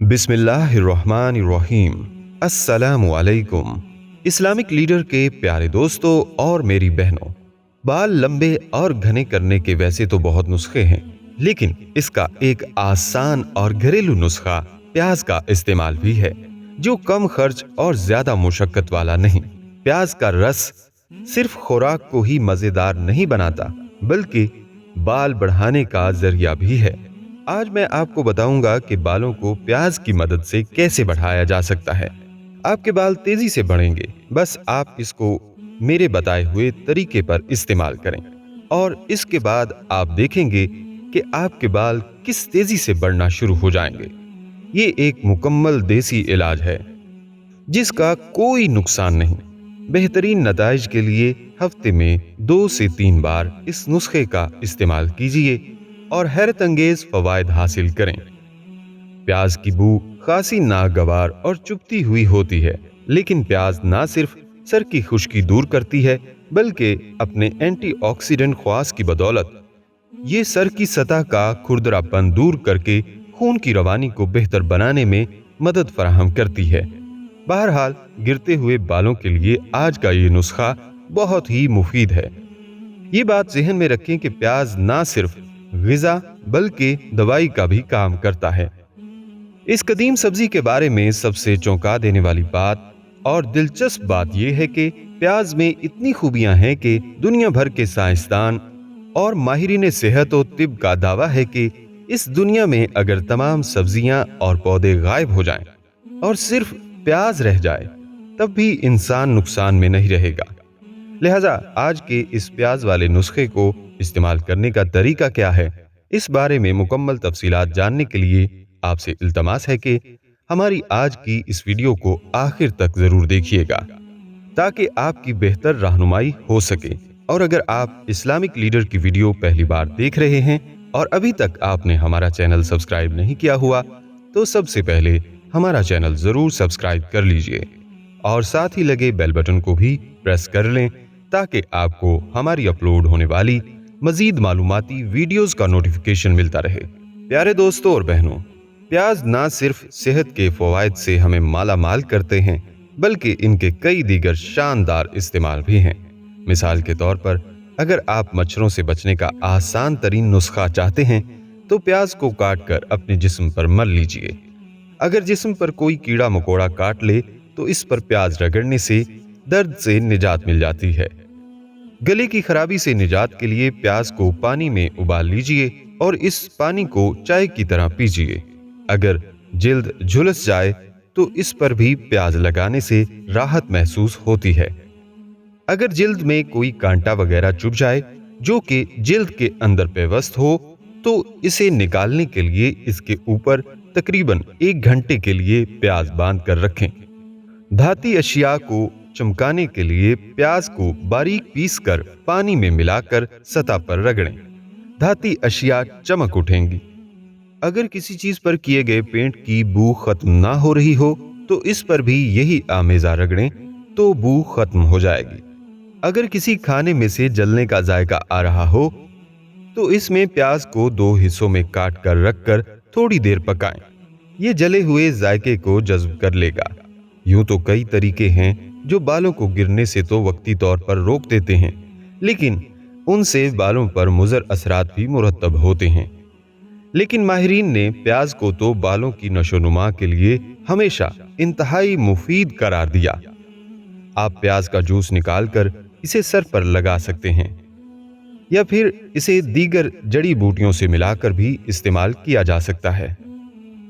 बिस्मिल्लाहिर्रहमानिर्रहीम। अस्सलामु अलैकुम। इस्लामिक लीडर के प्यारे दोस्तों और मेरी बहनों, बाल लंबे और घने करने के वैसे तो बहुत नुस्खे हैं, लेकिन इसका एक आसान और घरेलू नुस्खा प्याज का इस्तेमाल भी है, जो कम खर्च और ज्यादा मुशक्कत वाला नहीं। प्याज का रस सिर्फ खुराक को ही मजेदार नहीं बनाता, बल्कि बाल बढ़ाने का जरिया भी है। आज मैं आपको बताऊंगा कि बालों को प्याज की मदद से कैसे बढ़ाया जा सकता है। आपके बाल तेजी से बढ़ेंगे, बस आप इसको मेरे बताए हुए तरीके पर इस्तेमाल करें, और इसके बाद आप देखेंगे कि आपके बाल किस तेजी से बढ़ना शुरू हो जाएंगे। ये एक मुकम्मल देसी इलाज है जिसका कोई नुकसान नहीं। बेहतरीन नताइज के लिए हफ्ते में 2 से 3 बार इस नुस्खे का इस्तेमाल कीजिए और हैरत अंगेज फवायद हासिल करें। प्याज की बू खासी नागवार और चुभती हुई होती है, लेकिन प्याज ना सिर्फ सर की खुश्की दूर करती है, बल्कि अपने एंटीऑक्सीडेंट ख्वास की बदौलत ये सर की सतह का खुरदरापन दूर करके खून की रवानी को बेहतर बनाने में मदद फराहम करती है। बहरहाल, गिरते हुए बालों के लिए आज का ये नुस्खा बहुत ही मुफीद है। ये बात ज़हन में रखें कि प्याज ना सिर्फ ग़िज़ा बल्कि दवाई का भी काम करता है। इस कदीम सब्जी के बारे में सबसे चौंका देने वाली बात और दिलचस्प बात यह है कि प्याज में इतनी खूबियां हैं कि दुनिया भर के साइंसदान और माहिरीन सेहत और तिब का दावा है कि इस दुनिया में अगर तमाम सब्जियां और पौधे गायब हो जाएं और सिर्फ प्याज रह जाए, तब भी इंसान नुकसान में नहीं रहेगा। लिहाजा आज के इस प्याज वाले नुस्खे को इस्तेमाल करने का तरीका क्या है, इस बारे में मुकम्मल तफसीलात जानने के लिए आपसे इल्तमास है कि हमारी आज की इस वीडियो को आखिर तक जरूर देखिएगा, ताकि आपकी बेहतर रहनुमाई हो सके। और अगर आप इस्लामिक लीडर की वीडियो पहली बार देख रहे हैं और अभी तक आपने हमारा चैनल सब्सक्राइब नहीं किया हुआ, तो सबसे पहले हमारा चैनल जरूर सब्सक्राइब कर लीजिए और साथ ही लगे बेल बटन को भी प्रेस कर लें, ताकि आपको हमारी अपलोड होने वाली मजीद मालूमाती वीडियोस का नोटिफिकेशन मिलता रहे। प्यारे दोस्तों और बहनों, प्याज ना सिर्फ सेहत के फवायद से हमें माला माल करते हैं, बल्कि इनके कई दीगर शानदार इस्तेमाल भी हैं। मिसाल के तौर पर, अगर आप मच्छरों से बचने का आसान तरीन नुस्खा चाहते हैं, तो प्याज को काट कर अपने जिस्म पर मल लीजिए। अगर जिस्म पर कोई कीड़ा मकोड़ा काट ले, तो इस पर प्याज रगड़ने से दर्द से निजात मिल जाती है। गले की खराबी से निजात के लिए प्याज को पानी में उबाल लीजिए और इस पानी को चाय की तरह पीजिए। अगर जिल्द झुलस जाए, तो इस पर भी प्याज लगाने से राहत महसूस होती है। अगर जिल्द में कोई कांटा वगैरह चुभ जाए, जो कि जिल्द के अंदर पेवस्त हो, तो इसे निकालने के लिए इसके ऊपर तकरीबन 1 घंटे के लिए प्याज बांध कर रखें। धाती अशिया को चमकाने के लिए प्याज को बारीक पीस कर पानी में मिलाकर सतह पर रगड़ें। धाती अशिया चमक उठेंगी। अगर किसी चीज पर किए गए पेंट की बू खत्म ना हो रही हो, तो इस पर भी यही आमेजा रगड़ें, तो बू खत्म हो जाएगी। अगर किसी खाने में से जलने का जायका आ रहा हो, तो इसमें प्याज को 2 हिस्सों में काट कर रखकर थोड़ी देर पकाएं। ये जले हुए जायके को जज्ब कर लेगा। यूं तो कई तरीके हैं जो बालों को गिरने से तो वक्ती तौर पर रोक देते हैं, लेकिन उनसे बालों पर मुज़र असरात भी मुरतब होते हैं। लेकिन माहिरीन ने प्याज को तो बालों की नशोनुमा के लिए हमेशा इंतहाई मुफीद करार दिया। आप प्याज का जूस निकालकर इसे सर पर लगा सकते हैं, या फिर इसे दीगर जड़ी बूटियों से मिलाकर भी इस्तेमाल किया जा सकता है।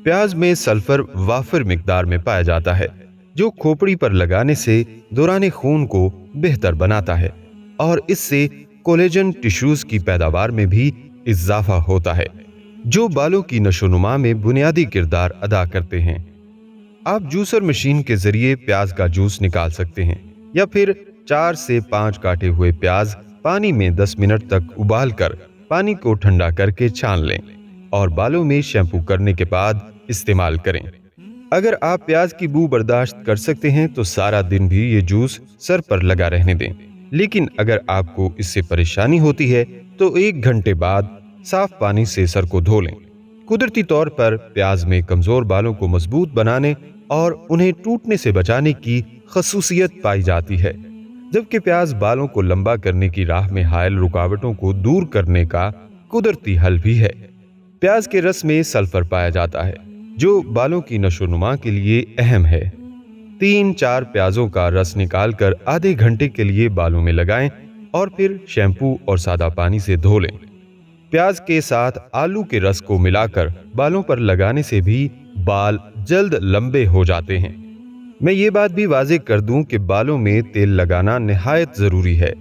प्याज में सल्फर वाफिर मिकदार में पाया जाता है, जो खोपड़ी पर लगाने से दौरान खून को बेहतर बनाता है और इससे कोलेजन टिश्यूज की पैदावार में भी इजाफा होता है, जो बालों की नशोनुमा में बुनियादी किरदार अदा करते हैं। आप जूसर मशीन के जरिए प्याज का जूस निकाल सकते हैं, या फिर 4 से 5 काटे हुए प्याज पानी में 10 मिनट तक उबाल कर पानी को ठंडा करके छान लें और बालों में शैम्पू करने के बाद इस्तेमाल करें। अगर आप प्याज की बू बर्दाश्त कर सकते हैं, तो सारा दिन भी ये जूस सर पर लगा रहने दें। लेकिन अगर आपको इससे परेशानी होती है, तो 1 घंटे बाद साफ पानी से सर को धो लें। कुदरती तौर पर प्याज में कमजोर बालों को मजबूत बनाने और उन्हें टूटने से बचाने की खसूसियत पाई जाती है, जबकि प्याज बालों को लंबा करने की राह में हायल रुकावटों को दूर करने का कुदरती हल भी है। प्याज के रस में सल्फर पाया जाता है, जो बालों की नशोनुमा के लिए अहम है। 3-4 प्याजों का रस निकालकर आधे घंटे के लिए बालों में लगाएं और फिर शैम्पू और सादा पानी से धो लें। प्याज के साथ आलू के रस को मिलाकर बालों पर लगाने से भी बाल जल्द लंबे हो जाते हैं। मैं ये बात भी वाज़ेह कर दूं कि बालों में तेल लगाना निहायत ज़रूरी है।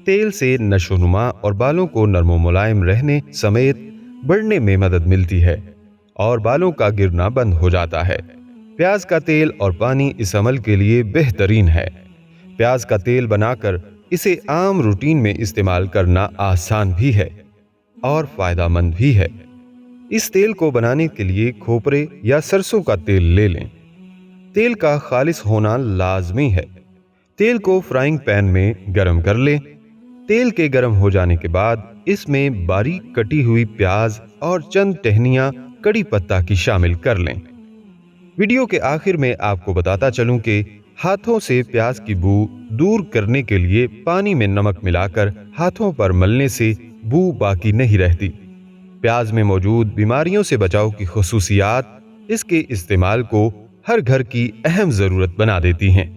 तेल से नशोनुमा और बालों को नरम मुलायम रहने समेत बढ़ने में मदद मिलती है और बालों का गिरना बंद हो जाता है। प्याज का तेल और पानी इस अमल के लिए बेहतरीन है। प्याज का तेल बनाकर इसे आम रूटीन में इस्तेमाल करना आसान भी है और फायदेमंद भी है। इस तेल को बनाने के लिए खोपरे या सरसों का तेल ले लें। तेल का खालिस होना लाजमी है। तेल को फ्राइंग पैन में गरम कर लें। तेल के गरम हो जाने के बाद इसमें बारीक कटी हुई प्याज और चंद टहनियां कड़ी पत्ता की शामिल कर लें। वीडियो के आखिर में आपको बताता चलूं कि हाथों से प्याज की बू दूर करने के लिए पानी में नमक मिलाकर हाथों पर मलने से बू बाकी नहीं रहती। प्याज में मौजूद बीमारियों से बचाव की खुसूसियात इसके इस्तेमाल को हर घर की अहम जरूरत बना देती हैं।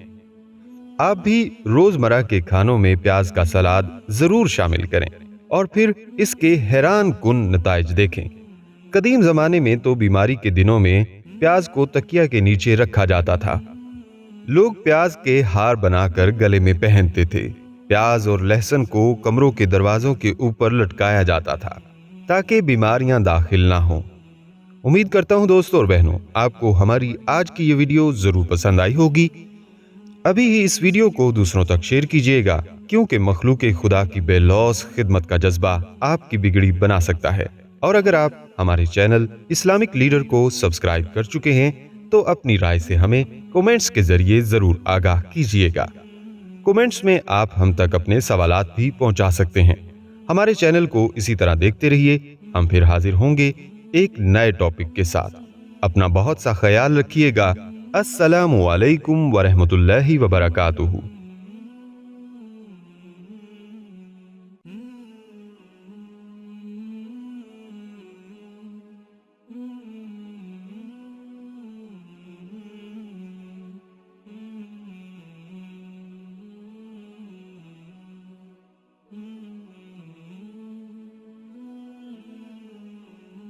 आप भी रोजमर्रा के खानों में प्याज का सलाद जरूर शामिल करें और फिर इसके हैरान कुन नताइज देखें। कदीम जमाने में तो बीमारी के दिनों में प्याज को तकिया के नीचे रखा जाता था। लोग प्याज के हार बनाकर गले में पहनते थे। प्याज और लहसुन को कमरों के दरवाजों के ऊपर लटकाया जाता था ताकि बीमारियां दाखिल ना हों। उम्मीद करता हूं दोस्तों और बहनों, आपको हमारी आज की ये वीडियो जरूर पसंद आई होगी। अभी ही इस वीडियो को दूसरों तक शेयर कीजिएगा, क्योंकि मखलूक खुदा की बेलौस खिदमत का जज्बा आपकी बिगड़ी बना सकता है। और अगर आप हमारे चैनल इस्लामिक लीडर को सब्सक्राइब कर चुके हैं तो अपनी राय से हमें कमेंट्स के जरिए जरूर आगाह कीजिएगा। कमेंट्स में आप हम तक अपने सवालात भी पहुंचा सकते हैं। हमारे चैनल को इसी तरह देखते रहिए। हम फिर हाजिर होंगे एक नए टॉपिक के साथ। अपना बहुत सा ख्याल रखिएगा। अस्सलामु अलैकुम वरहमतुल्लाहि वबरकातुहू।